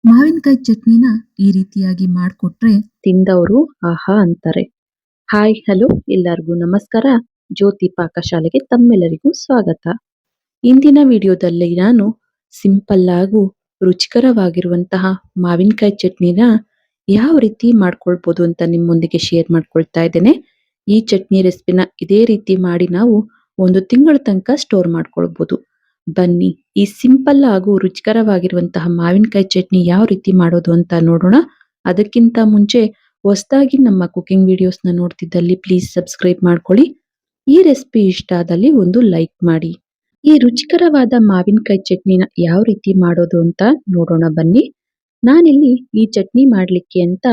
ಮಾವಿನಕಾಯಿ ಚಟ್ನಿನ ಈ ರೀತಿಯಾಗಿ ಮಾಡಿಕೊಟ್ರೆ ತಿಂದವರು ಆಹಾ ಅಂತಾರೆ. ಹಾಯ್ ಹಲೋ ಎಲ್ಲರಿಗೂ ನಮಸ್ಕಾರ. ಜ್ಯೋತಿ ಪಾಕಶಾಲೆಗೆ ತಮ್ಮೆಲ್ಲರಿಗೂ ಸ್ವಾಗತ. ಇಂದಿನ ವಿಡಿಯೋದಲ್ಲಿ ನಾನು ಸಿಂಪಲ್ ಹಾಗೂ ರುಚಿಕರವಾಗಿರುವಂತಹ ಮಾವಿನಕಾಯಿ ಚಟ್ನಿನ ಯಾವ ರೀತಿ ಮಾಡ್ಕೊಳ್ಬೋದು ಅಂತ ನಿಮ್ಮೊಂದಿಗೆ ಶೇರ್ ಮಾಡ್ಕೊಳ್ತಾ ಇದ್ದೇನೆ. ಈ ಚಟ್ನಿ ರೆಸಿಪಿನ ಇದೇ ರೀತಿ ಮಾಡಿ ನಾವು 1 ತಿಂಗಳ ತನಕ ಸ್ಟೋರ್ ಮಾಡ್ಕೊಳ್ಬೋದು. ಬನ್ನಿ ಈ ಸಿಂಪಲ್ ಹಾಗೂ ರುಚಿಕರವಾಗಿರುವಂತಹ ಮಾವಿನಕಾಯಿ ಚಟ್ನಿ ಯಾವ ರೀತಿ ಮಾಡೋದು ಅಂತ ನೋಡೋಣ. ಅದಕ್ಕಿಂತ ಮುಂಚೆ ಹೊಸದಾಗಿ ನಮ್ಮ ಕುಕಿಂಗ್ ವಿಡಿಯೋಸ್ನ ನೋಡ್ತಿದ್ದಲ್ಲಿ ಪ್ಲೀಸ್ ಸಬ್ಸ್ಕ್ರೈಬ್ ಮಾಡ್ಕೊಳ್ಳಿ. ಈ ರೆಸಿಪಿ ಇಷ್ಟ ಆದಲ್ಲಿ ಒಂದು ಲೈಕ್ ಮಾಡಿ. ಈ ರುಚಿಕರವಾದ ಮಾವಿನಕಾಯಿ ಚಟ್ನಿನ ಯಾವ ರೀತಿ ಮಾಡೋದು ಅಂತ ನೋಡೋಣ ಬನ್ನಿ. ನಾನಿಲ್ಲಿ ಈ ಚಟ್ನಿ ಮಾಡ್ಲಿಕ್ಕೆ ಅಂತ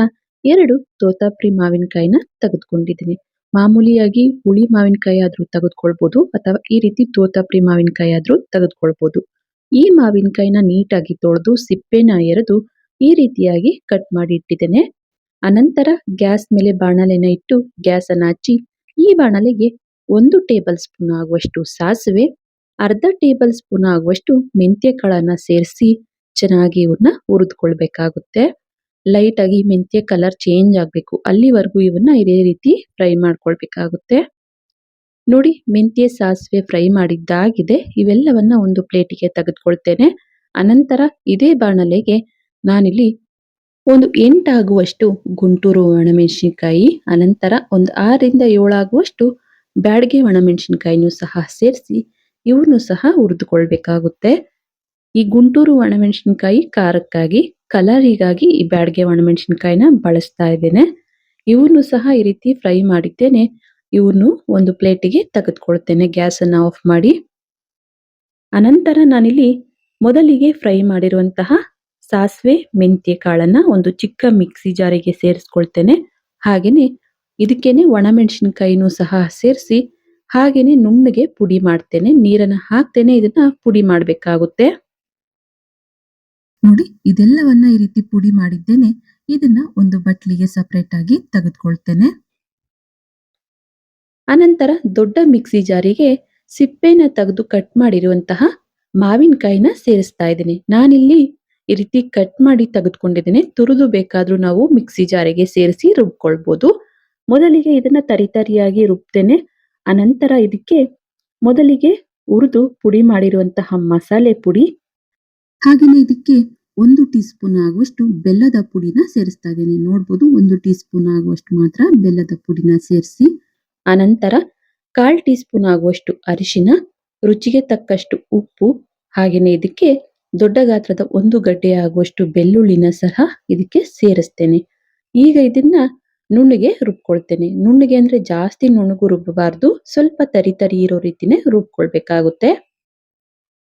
2 ತೋತಾಪುರಿ ಮಾವಿನಕಾಯಿನ ತೆಗೆದುಕೊಂಡಿದ್ದೀನಿ. ಮಾಮೂಲಿಯಾಗಿ ಹುಳಿ ಮಾವಿನಕಾಯಿ ಆದ್ರೂ ತೆಗೆದುಕೊಳ್ಬೋದು ಅಥವಾ ಈ ರೀತಿ ತೋತಾಪುರಿ ಮಾವಿನಕಾಯಿ ಆದ್ರೂ ತೆಗೆದುಕೊಳ್ಬೋದು. ಈ ಮಾವಿನಕಾಯಿನ ನೀಟಾಗಿ ತೊಳೆದು ಸಿಪ್ಪೆನ ಎರೆದು ಈ ರೀತಿಯಾಗಿ ಕಟ್ ಮಾಡಿ ಇಟ್ಟಿದ್ದೇನೆ. ಅನಂತರ ಗ್ಯಾಸ್ ಮೇಲೆ ಬಾಣಲೆನ ಇಟ್ಟು ಗ್ಯಾಸ್ ಅನ್ನ ಹಚ್ಚಿ ಈ ಬಾಣಲೆಗೆ 1 ಟೇಬಲ್ ಸ್ಪೂನ್ ಆಗುವಷ್ಟು ಸಾಸಿವೆ, ಅರ್ಧ ಟೇಬಲ್ ಸ್ಪೂನ್ ಆಗುವಷ್ಟು ಮೆಂತ್ಯ ಕಾಳನ್ನ ಸೇರಿಸಿ ಚೆನ್ನಾಗಿ ಇವನ್ನ ಹುರಿದುಕೊಳ್ಬೇಕಾಗುತ್ತೆ. ಲೈಟ್ ಆಗಿ ಮೆಂತ್ಯ ಕಲರ್ ಚೇಂಜ್ ಆಗಬೇಕು, ಅಲ್ಲಿವರೆಗೂ ಇವನ್ನ ಇದೇ ರೀತಿ ಫ್ರೈ ಮಾಡ್ಕೊಳ್ಬೇಕಾಗುತ್ತೆ. ನೋಡಿ, ಮೆಂತ್ಯ ಸಾಸಿವೆ ಫ್ರೈ ಮಾಡಿದ್ದಾಗಿದೆ. ಇವೆಲ್ಲವನ್ನ ಒಂದು ಪ್ಲೇಟಿಗೆ ತೆಗೆದುಕೊಳ್ತೇನೆ. ಅನಂತರ ಇದೇ ಬಾಣಲೆಗೆ ನಾನಿಲ್ಲಿ ಒಂದು 8 ಆಗುವಷ್ಟು ಗುಂಟೂರು ಒಣಮೆಣಸಿನಕಾಯಿ, ಅನಂತರ ಒಂದು 6 ರಿಂದ 7 ಆಗುವಷ್ಟು ಬ್ಯಾಡಗೆ ಒಣಮೆಣಸಿನಕಾಯಿನೂ ಸಹ ಸೇರಿಸಿ ಇವನ್ನು ಸಹ ಹುರಿದುಕೊಳ್ಬೇಕಾಗುತ್ತೆ. ಈ ಗುಂಟೂರು ಒಣಮೆಣಸಿನಕಾಯಿ ಖಾರಕ್ಕಾಗಿ, ಕಲರಿಗಾಗಿ ಈ ಬ್ಯಾಡಗೆ ಒಣಮೆಣಸಿನಕಾಯಿನ ಬಳಸ್ತಾ ಇದ್ದೇನೆ. ಇವನ್ನು ಸಹ ಈ ರೀತಿ ಫ್ರೈ ಮಾಡಿದ್ದೇನೆ. ಇವನ್ನು ಒಂದು ಪ್ಲೇಟಿಗೆ ತೆಗೆದುಕೊಳ್ತೇನೆ ಗ್ಯಾಸ್ ಅನ್ನ ಆಫ್ ಮಾಡಿ. ಅನಂತರ ನಾನಿಲ್ಲಿ ಮೊದಲಿಗೆ ಫ್ರೈ ಮಾಡಿರುವಂತಹ ಸಾಸಿವೆ ಮೆಂತ್ಯ ಕಾಳನ್ನ ಒಂದು ಚಿಕ್ಕ ಮಿಕ್ಸಿ ಜಾರಿಗೆ ಸೇರಿಸ್ಕೊಳ್ತೇನೆ. ಹಾಗೇನೆ ಇದಕ್ಕೇನೆ ಒಣಮೆಣಸಿನಕಾಯಿನೂ ಸಹ ಸೇರಿಸಿ ಹಾಗೇನೆ ನುಣ್ಣಗೆ ಪುಡಿ ಮಾಡ್ತೇನೆ. ನೀರನ್ನ ಹಾಕ್ತೇನೆ, ಇದನ್ನ ಪುಡಿ ಮಾಡಬೇಕಾಗುತ್ತೆ. ನೋಡಿ, ಇದೆಲ್ಲವನ್ನ ಈ ರೀತಿ ಪುಡಿ ಮಾಡಿದ್ದೇನೆ. ಇದನ್ನ ಒಂದು ಬಟ್ಲಿಗೆ ಸಪರೇಟ್ ಆಗಿ ತೆಗೆದುಕೊಳ್ತೇನೆ. ಅನಂತರ ದೊಡ್ಡ ಮಿಕ್ಸಿ ಜಾರಿಗೆ ಸಿಪ್ಪೆನ ತೆಗೆದು ಕಟ್ ಮಾಡಿರುವಂತಹ ಮಾವಿನಕಾಯಿನ ಸೇರಿಸ್ತಾ ಇದ್ದೀನಿ. ನಾನಿಲ್ಲಿ ಈ ರೀತಿ ಕಟ್ ಮಾಡಿ ತೆಗೆದುಕೊಂಡಿದ್ದೇನೆ. ತುರಿದು ಬೇಕಾದ್ರೂ ನಾವು ಮಿಕ್ಸಿ ಜಾರಿಗೆ ಸೇರಿಸಿ ರುಬ್ಕೊಳ್ಬೋದು. ಮೊದಲಿಗೆ ಇದನ್ನ ತರಿತರಿಯಾಗಿ ರುಬ್ತೇನೆ. ಅನಂತರ ಇದಕ್ಕೆ ಮೊದಲಿಗೆ ಹುರಿದು ಪುಡಿ ಮಾಡಿರುವಂತಹ ಮಸಾಲೆ ಪುಡಿ, ಹಾಗೆಯೇ ಇದಕ್ಕೆ 1 ಟೀ ಸ್ಪೂನ್ ಆಗುವಷ್ಟು ಬೆಲ್ಲದ ಪುಡಿನ ಸೇರಿಸ್ತಾ ಇದ್ದೇನೆ. ನೋಡ್ಬೋದು, 1 ಟೀ ಸ್ಪೂನ್ ಆಗುವಷ್ಟು ಮಾತ್ರ ಬೆಲ್ಲದ ಪುಡಿನ ಸೇರಿಸಿ, ಅನಂತರ 1/4 ಟೀ ಸ್ಪೂನ್ ಆಗುವಷ್ಟು ಅರಿಶಿನ, ರುಚಿಗೆ ತಕ್ಕಷ್ಟು ಉಪ್ಪು, ಹಾಗೆಯೇ ಇದಕ್ಕೆ ದೊಡ್ಡ ಗಾತ್ರದ 1 ಗಡ್ಡೆ ಆಗುವಷ್ಟು ಬೆಳ್ಳುಳ್ಳಿನ ಸಹ ಇದಕ್ಕೆ ಸೇರಿಸ್ತೇನೆ. ಈಗ ಇದನ್ನ ನುಣ್ಣಗೆ ರುಬ್ಕೊಳ್ತೇನೆ. ನುಣ್ಣಗೆ ಅಂದ್ರೆ ಜಾಸ್ತಿ ನುಣ್ಣಗೂ ರುಬ್ಬಬಾರ್ದು, ಸ್ವಲ್ಪ ತರಿ ಇರೋ ರೀತಿನೇ ರುಬ್ಕೊಳ್ಬೇಕಾಗುತ್ತೆ.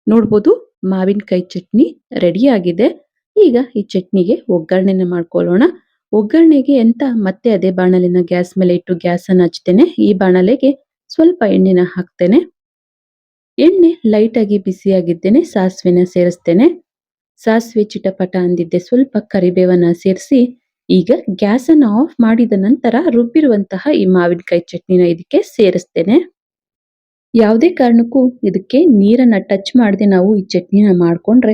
ನೋಡ್ಬೋದು, ಮಾವಿನಕಾಯಿ ಚಟ್ನಿ ರೆಡಿ ಆಗಿದೆ. ಈಗ ಈ ಚಟ್ನಿಗೆ ಒಗ್ಗರಣೆನ ಮಾಡ್ಕೊಳ್ಳೋಣ. ಒಗ್ಗರಣೆಗೆ ಅಂತ ಮತ್ತೆ ಅದೇ ಬಾಣಲೆನ ಗ್ಯಾಸ್ ಮೇಲೆ ಇಟ್ಟು ಗ್ಯಾಸ್ ಅನ್ನ ಹಚ್ತೇನೆ. ಈ ಬಾಣಲೆಗೆ ಸ್ವಲ್ಪ ಎಣ್ಣೆನ ಹಾಕ್ತೇನೆ. ಎಣ್ಣೆ ಲೈಟ್ ಆಗಿ ಬಿಸಿಯಾಗಿದ್ದೇನೆ. ಸಾಸಿವೆನ ಸೇರಿಸ್ತೇನೆ. ಸಾಸಿವೆ ಚಿಟಪಟ ಅಂದಿದ್ದೆ ಸ್ವಲ್ಪ ಕರಿಬೇವನ್ನ ಸೇರಿಸಿ ಈಗ ಗ್ಯಾಸ್ ಅನ್ನ ಆಫ್ ಮಾಡಿದ ನಂತರ ರುಬ್ಬಿರುವಂತಹ ಈ ಮಾವಿನಕಾಯಿ ಚಟ್ನಿನ ಇದಕ್ಕೆ ಸೇರಿಸ್ತೇನೆ. ಯಾವುದೇ ಕಾರಣಕ್ಕೂ ಇದಕ್ಕೆ ನೀರನ್ನ ಟಚ್ ಮಾಡದೆ ನಾವು ಈ ಚಟ್ನಿನ ಮಾಡ್ಕೊಂಡ್ರೆ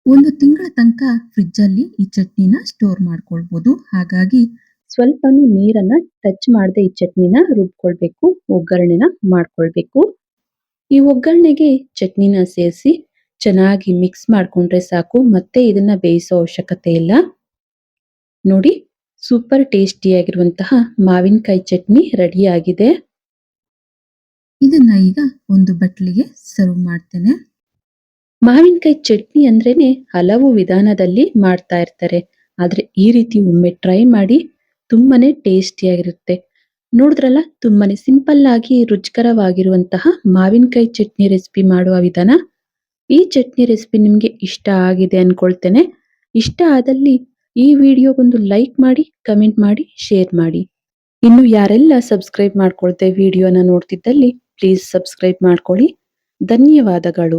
1 ತಿಂಗಳ ತನಕ ಫ್ರಿಡ್ಜ್ ಅಲ್ಲಿ ಈ ಚಟ್ನಿನ ಸ್ಟೋರ್ ಮಾಡ್ಕೊಳ್ಬೋದು. ಹಾಗಾಗಿ ಸ್ವಲ್ಪನೂ ನೀರನ್ನ ಟಚ್ ಮಾಡದೆ ಈ ಚಟ್ನಿನ ರುಬ್ಕೊಳ್ಬೇಕು, ಒಗ್ಗರಣೆನ ಮಾಡ್ಕೊಳ್ಬೇಕು. ಈ ಒಗ್ಗರಣೆಗೆ ಚಟ್ನಿನ ಸೇರಿಸಿ ಚೆನ್ನಾಗಿ ಮಿಕ್ಸ್ ಮಾಡ್ಕೊಂಡ್ರೆ ಸಾಕು. ಮತ್ತೆ ಇದನ್ನ ಬೇಯಿಸೋ ಅವಶ್ಯಕತೆ ಇಲ್ಲ. ನೋಡಿ, ಸೂಪರ್ ಟೇಸ್ಟಿಯಾಗಿರುವಂತಹ ಮಾವಿನಕಾಯಿ ಚಟ್ನಿ ರೆಡಿ ಆಗಿದೆ. ಇದನ್ನ ಈಗ ಒಂದು ಬಟ್ಲಿಗೆ ಸರ್ವ್ ಮಾಡ್ತೇನೆ. ಮಾವಿನಕಾಯಿ ಚಟ್ನಿ ಅಂದ್ರೇನೆ ಹಲವು ವಿಧಾನದಲ್ಲಿ ಮಾಡ್ತಾ ಇರ್ತಾರೆ. ಆದ್ರೆ ಈ ರೀತಿ ಒಮ್ಮೆ ಟ್ರೈ ಮಾಡಿ, ತುಂಬಾನೇ ಟೇಸ್ಟಿಯಾಗಿರುತ್ತೆ. ನೋಡಿದ್ರಲ್ಲ, ತುಂಬಾನೇ ಸಿಂಪಲ್ ಆಗಿ ರುಚಿಕರವಾಗಿರುವಂತಹ ಮಾವಿನಕಾಯಿ ಚಟ್ನಿ ರೆಸಿಪಿ ಮಾಡುವ ವಿಧಾನ. ಈ ಚಟ್ನಿ ರೆಸಿಪಿ ನಿಮ್ಗೆ ಇಷ್ಟ ಆಗಿದೆ ಅನ್ಕೊಳ್ತೇನೆ. ಇಷ್ಟ ಆದಲ್ಲಿ ಈ ವಿಡಿಯೋಗೊಂದು ಲೈಕ್ ಮಾಡಿ, ಕಮೆಂಟ್ ಮಾಡಿ, ಶೇರ್ ಮಾಡಿ. ಇನ್ನು ಯಾರೆಲ್ಲ ಸಬ್ಸ್ಕ್ರೈಬ್ ಮಾಡ್ಕೊಳ್ದೆ ವಿಡಿಯೋನ ನೋಡ್ತಿದ್ದಲ್ಲಿ ಪ್ಲೀಸ್ ಸಬ್ಸ್ಕ್ರೈಬ್ ಮಾಡ್ಕೊಳ್ಳಿ. ಧನ್ಯವಾದಗಳು.